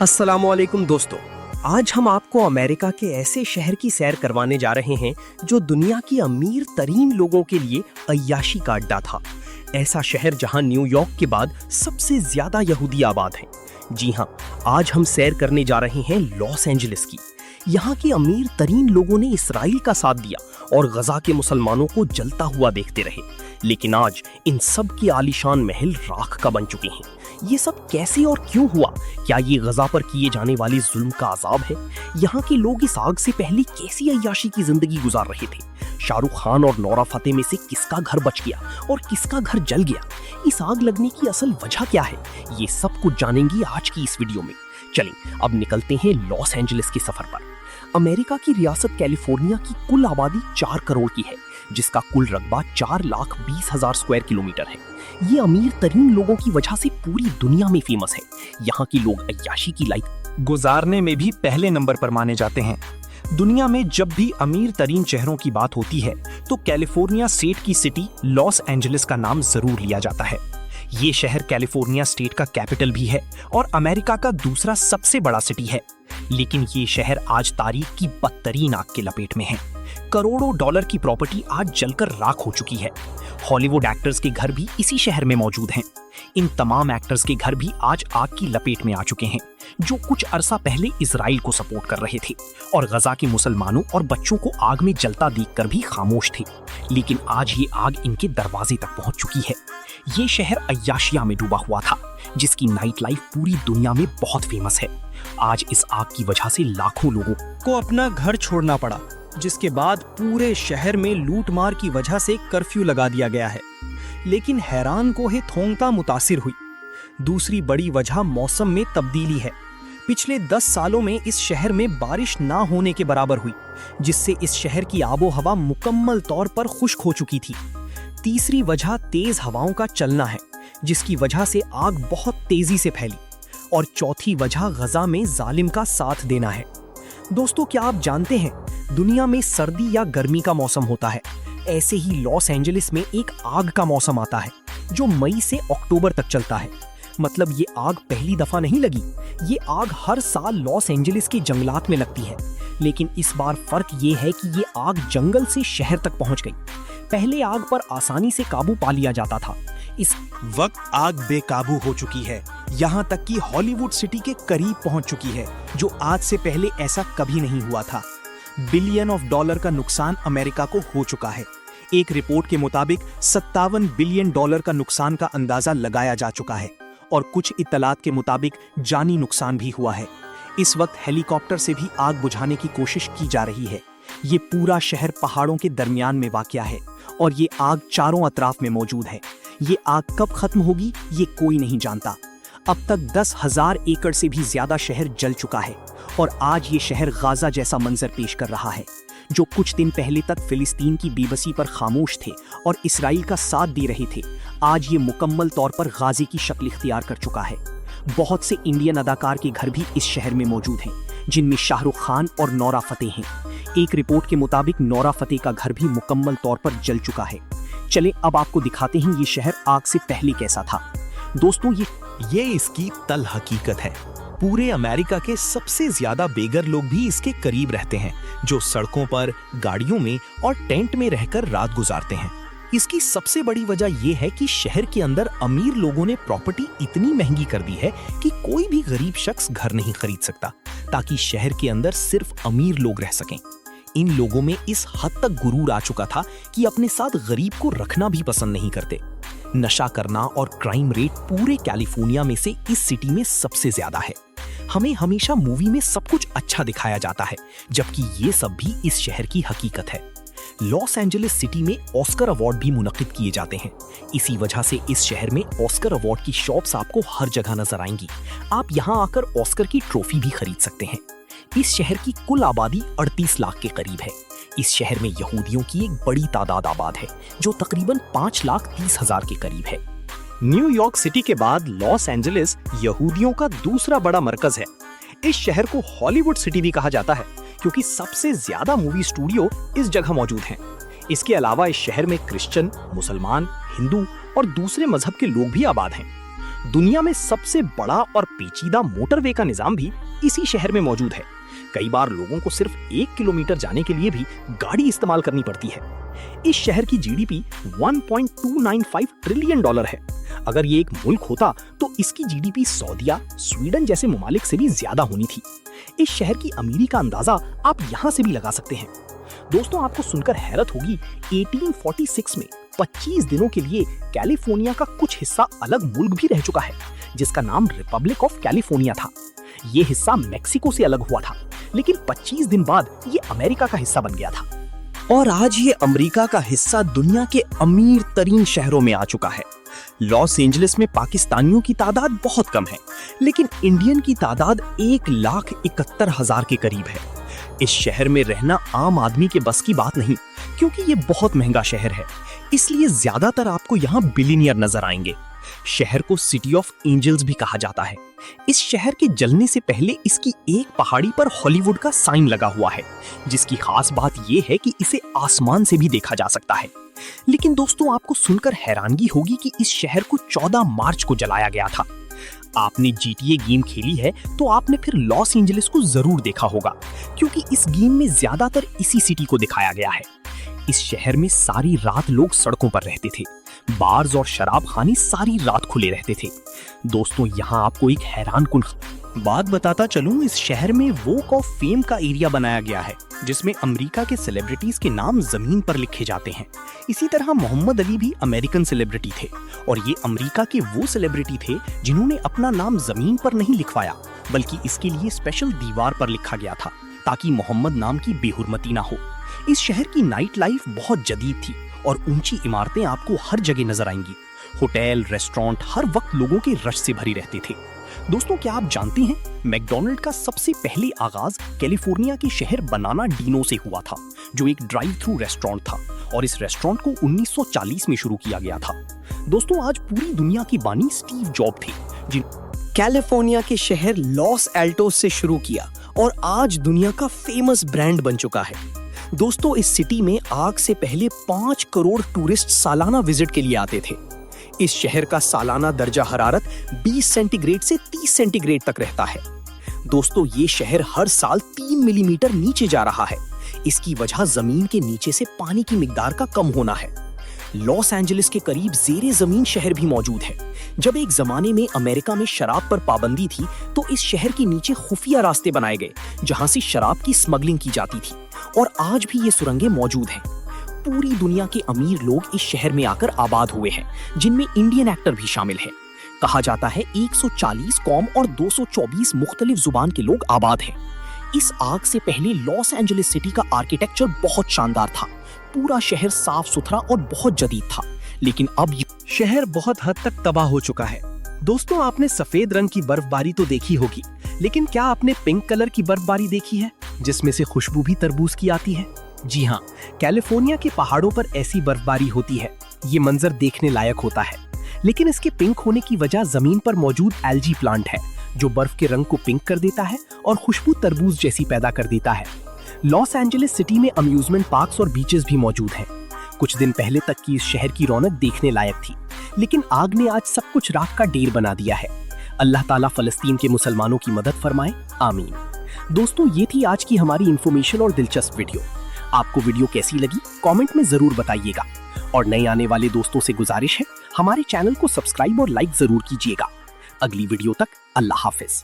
अस्सलामुअलैकुम दोस्तों, आज हम आपको अमेरिका के ऐसे शहर की सैर करवाने जा रहे हैं जो दुनिया की अमीर तरीन लोगों के लिए अय्याशी का अड्डा था। ऐसा शहर जहां न्यूयॉर्क के बाद सबसे ज्यादा यहूदी आबाद हैं। जी हां, आज हम सैर करने जा रहे हैं लॉस एंजलिस की। यहाँ के अमीर तरीन लोगों ने इसराइल का साथ दिया और गजा के मुसलमानों को जलता हुआ देखते रहे, लेकिन आज इन सब के आलीशान महल राख का बन चुके हैं। ये सब कैसे और क्यों हुआ? क्या ये गजा पर किए जाने वाले जुल्म का अजाब है? यहाँ के लोग इस आग से पहले कैसी अय्याशी की जिंदगी गुजार रहे थे? शाहरुख खान और नोरा फतेही में से किसका घर बच गया और किसका घर जल गया? इस आग लगने की असल वजह क्या है? ये सब कुछ जानेंगे आज की इस वीडियो में। चलें, अब निकलते हैं लॉस एंजलिस के सफर पर। अमेरिका की रियासत कैलिफोर्निया की कुल आबादी 4 करोड़ की है, जिसका कुल रकबा 4,20,000 स्क्वायर किलोमीटर है। ये अमीर तरीन लोगों की वजह से पूरी दुनिया में फेमस है। यहाँ के लोग अय्याशी की लाइफ गुजारने में भी पहले नंबर पर माने जाते हैं। दुनिया में जब भी अमीर तरीन शहरों की बात होती है तो कैलिफोर्निया स्टेट की सिटी लॉस एंजलिस का नाम जरूर लिया जाता है। ये शहर कैलिफोर्निया स्टेट का कैपिटल भी है और अमेरिका का दूसरा सबसे बड़ा सिटी है। लेकिन ये शहर आज तारीख की बदतरीन आग के लपेट में है। करोड़ों डॉलर की प्रॉपर्टी आज जलकर राख हो चुकी है। हॉलीवुड एक्टर्स के घर भी इसी शहर में मौजूद हैं। इन तमाम एक्टर्स के घर भी आज आग की लपेट में आ चुके हैं, जो कुछ अरसा पहले इजराइल को सपोर्ट कर रहे थे और गजा के मुसलमानों और बच्चों को आग में जलता देखकर भी खामोश थे। लेकिन आज ये आग इनके दरवाजे तक पहुंच चुकी है। ये शहर अय्याशिया में डूबा हुआ था, जिसकी नाइट लाइफ पूरी दुनिया में बहुत फेमस है। आज इस आग की वजह से लाखों लोगों को अपना घर छोड़ना पड़ा, जिसके बाद पूरे शहर में लूटमार की वजह से कर्फ्यू लगा दिया गया है। लेकिन हैरान को है थोंगता मुतासिर हुई। दूसरी बड़ी वजह मौसम में तब्दीली है। पिछले 10 सालों में इस शहर में बारिश ना होने के बराबर हुई, जिससे इस शहर की आबो हवा मुकम्मल तौर पर खुश्क हो चुकी थी। तीसरी वजह तेज हवाओं का चलना है, जिसकी वजह से आग बहुत तेजी से फैली। और चौथी वजह गजा में जालिम का साथ देना है। दोस्तों, क्या आप जानते हैं दुनिया में सर्दी या गर्मी का मौसम होता है, ऐसे ही लॉस एंजलिस में एक आग का मौसम आता है जो मई से अक्टूबर तक चलता है। मतलब ये आग पहली दफा नहीं लगी, ये आग हर साल लॉस एंजलिस के जंगलात में लगती है। लेकिन इस बार फर्क ये है कि ये आग जंगल से शहर तक पहुंच गई। पहले आग पर आसानी से काबू पा लिया जाता था। इस वक्त आग बेकाबू हो चुकी है, यहाँ तक कि हॉलीवुड सिटी के करीब पहुंच चुकी है, जो आज से पहले ऐसा कभी नहीं हुआ था। बिलियन ऑफ डॉलर का नुकसान अमेरिका को हो चुका है। एक रिपोर्ट के मुताबिक 57 बिलियन डॉलर का नुकसान का अंदाजा लगाया जा चुका है और कुछ इत्तलात के मुताबिक जानी नुकसान भी हुआ है। इस वक्त हेलीकॉप्टर से भी आग बुझाने की कोशिश की जा रही है। ये पूरा शहर पहाड़ों के दरमियान में वाक़या है और ये आग चारों अतराफ में मौजूद है। ये आग कब खत्म होगी ये कोई नहीं जानता। अब तक 10,000 एकड़ से भी ज्यादा शहर जल चुका है और आज ये शहर गाजा जैसा मंजर पेश कर रहा है। जो कुछ दिन पहले तक फिलिस्तीन की बेबसी पर खामोश थे और इसराइल का साथ दे रहे थे, आज ये मुकम्मल तौर पर गाजी की शक्ल इख्तियार कर चुका है। बहुत से इंडियन अदाकार के घर भी इस शहर में मौजूद हैं, जिनमें शाहरुख खान और नोरा फतेही हैं। एक रिपोर्ट के मुताबिक नोरा फतेही का घर भी मुकम्मल तौर पर जल चुका है। चलें, अब आपको दिखाते हैं ये शहर आग से पहले कैसा था। दोस्तों, ये इसकी तल हकीकत है। पूरे अमेरिका के सबसे ज्यादा बेघर लोग भी इसके करीब रहते हैं, जो सड़कों पर, गाड़ियों में और टेंट में रहकर रात गुजारते हैं। इसकी सबसे बड़ी वजह यह है कि शहर के अंदर अमीर लोगों ने प्रॉपर्टी इतनी महंगी कर दी है कि कोई भी गरीब शख्स घर नहीं खरीद सकता, ताकि शहर के अंदर सिर्फ अमीर लोग रह सकें। इन लोगों में इस हद तक गुरूर आ चुका था कि अपने साथ गरीब को रखना भी पसंद नहीं करते। नशा करना और क्राइम रेट पूरे कैलिफोर्निया में से इस सिटी में सबसे ज्यादा है। हमें हमेशा मूवी में सब कुछ अच्छा दिखाया जाता है, जबकि ये सब भी इस शहर की हकीकत है। लॉस एंजलिस सिटी में ऑस्कर अवार्ड भी मुनक्किद किए जाते हैं। इसी वजह से इस शहर में ऑस्कर अवार्ड की शॉप्स आपको हर जगह नजर आएंगी। आप यहाँ आकर ऑस्कर की ट्रॉफी भी खरीद सकते हैं। इस शहर की कुल आबादी 38 लाख के करीब है। इस शहर में यहूदियों की एक बड़ी तादाद आबाद है, जो तकरीबन 5,30,000 के करीब है। न्यूयॉर्क सिटी के बाद लॉस एंजलिस यहूदियों का दूसरा बड़ा मरकज है। इस शहर को हॉलीवुड सिटी भी कहा जाता है, क्योंकि सबसे ज्यादा मूवी स्टूडियो इस जगह मौजूद हैं। इसके अलावा इस शहर में क्रिश्चियन, मुसलमान, हिंदू और दूसरे मजहब के लोग भी आबाद हैं। दुनिया में सबसे बड़ा और पेचीदा मोटरवे का निजाम भी इसी शहर में मौजूद है। कई बार लोगों को सिर्फ 1 किलोमीटर जाने के लिए भी गाड़ी इस्तेमाल करनी पड़ती है। इस शहर की जीडीपी 1.295 ट्रिलियन डॉलर है। अगर ये एक मुल्क होता तो इसकी जीडीपी सऊदीया, स्वीडन जैसे ममालिक से भी ज्यादा होनी थी। इस शहर की अमीरी का अंदाजा आप यहाँ से भी लगा सकते हैं। दोस्तों, आपको सुनकर हैरत होगी, 1846 में 25 दिनों के लिए कैलिफोर्निया का कुछ हिस्सा अलग मुल्क भी रह चुका है, जिसका नाम रिपब्लिक ऑफ कैलिफोर्निया था। ये हिस्सा मेक्सिको से अलग हुआ था, लेकिन 25 दिन बाद ये अमेरिका का हिस्सा बन गया था। और आज ये अमेरिका का हिस्सा दुनिया के अमीर तरीन शहरों में आ चुका है। लॉस एंजलिस में पाकिस्तानियों की तादाद बहुत कम है, लेकिन इंडियन की तादाद 1,71,000 के करीब है। इस शहर में रहना आम आदमी के बस की बात नहीं, क्योंकि ये बहुत महंगा शहर है, इसलिए ज्यादातर आपको यहाँ बिलियनियर नजर आएंगे। शहर को सिटी ऑफ एंजल्स भी कहा जाता है। इस शहर के जलने से पहले इसकी एक पहाड़ी पर हॉलीवुड का साइन लगा हुआ है, जिसकी खास बात यह है कि इसे आसमान से भी देखा जा सकता है। लेकिन दोस्तों, आपको सुनकर हैरानगी होगी कि इस शहर को 14 मार्च को जलाया गया था। आपने GTA गेम खेली है तो आपने फिर लॉस एंजलिस को जरूर देखा होगा, क्योंकि इस गेम में ज्यादातर इसी सिटी को दिखाया गया है। इस शहर में सारी रात लोग सड़कों पर रहते थे। बार्स और शराब खाने सारी रात खुले रहते थे। दोस्तों, यहाँ आपको एक हैरानकुन बात बताता चलूं, इस शहर में वॉक ऑफ फेम का एरिया बनाया गया है, जिसमें अमेरिका के सेलिब्रिटीज के नाम जमीन पर लिखे जाते हैं। इसी तरह मोहम्मद अली भी अमेरिकन सेलिब्रिटी थे, और ये अमेरिका के वो सेलिब्रिटी थे जिन्होंने अपना नाम जमीन पर नहीं लिखवाया, बल्कि इसके लिए स्पेशल दीवार पर लिखा गया था, ताकि मोहम्मद नाम की बेहुरमती ना हो। इस शहर की नाइट लाइफ बहुत जदीद थी, और ऊंची इमारतें आपको हर जगह नजर आएंगी। होटल, रेस्टोरेंट हर वक्त लोगों के रश से भरी रहते थे। दोस्तों, क्या आप जानते हैं, मैकडॉनल्ड का सबसे पहले आगाज कैलिफोर्निया के शहर बनाना डिनो से हुआ था, जो एक ड्राइव थ्रू रेस्टोरेंट था, और इस रेस्टोरेंट को 1940 में शुरू किया गया था। दोस्तों, आज पूरी दुनिया की बानी स्टीव जॉब थे, जिन कैलिफोर्निया के शहर लॉस एल्टोस से शुरू किया और आज दुनिया का फेमस ब्रांड बन चुका है। दोस्तों, इस सिटी में आग से पहले 5 करोड़ टूरिस्ट सालाना विजिट के लिए आते थे। इस शहर का सालाना दर्जा हरारत 20 सेंटीग्रेड से 30 सेंटीग्रेड तक रहता है। दोस्तों, ये शहर हर साल 3 मिलीमीटर नीचे जा रहा है। इसकी वजह जमीन के नीचे से पानी की मिकदार का कम होना है। लॉस एंजलिस के करीब जेरे जमीन शहर भी मौजूद है। जब एक जमाने में अमेरिका में शराब पर पाबंदी थी, तो इस शहर के नीचे खुफिया रास्ते बनाए गए, जहां से शराब की स्मगलिंग की जाती थी, और आज भी ये सुरंगें मौजूद हैं। पूरी दुनिया के अमीर लोग इस शहर में आकर आबाद हुए हैं, जिनमें इंडियन एक्टर भी शामिल हैं। कहा जाता है 140 कौम और 224 मुख्तलिफ जुबान के लोग आबाद हैं। इस आग से पहले लॉस एंजलिस सिटी का आर्किटेक्चर बहुत शानदार था। पूरा शहर साफ सुथरा और बहुत जदीद था, लेकिन अब शहर बहुत हद तक तबाह हो चुका है। दोस्तों, आपने सफेद रंग की बर्फबारी तो देखी होगी, लेकिन क्या आपने पिंक कलर की बर्फबारी देखी है, जिसमें से खुशबू भी तरबूज की आती है? जी हाँ, कैलिफोर्निया के पहाड़ों पर ऐसी बर्फबारी होती है। ये मंजर देखने लायक होता है, लेकिन इसके पिंक होने की वजह जमीन पर मौजूद एल्जी प्लांट है, जो बर्फ के रंग को पिंक कर देता है और खुशबू तरबूज जैसी पैदा कर देता है। लॉस एंजलिस सिटी में अम्यूजमेंट पार्क्स और बीचेस भी मौजूद हैं। कुछ दिन पहले तक की इस शहर की रौनक देखने लायक थी, लेकिन आग ने आज सब कुछ राख का ढेर बना दिया है। अल्लाह ताला फलस्तीन के मुसलमानों की मदद फरमाए, आमीन। दोस्तों, ये थी आज की हमारी इंफॉर्मेशन और दिलचस्प वीडियो। आपको वीडियो कैसी लगी कमेंट में जरूर बताइएगा, और नए आने वाले दोस्तों से गुजारिश है, हमारे चैनल को सब्सक्राइब और लाइक जरूर कीजिएगा। अगली वीडियो तक अल्लाह हाफिज।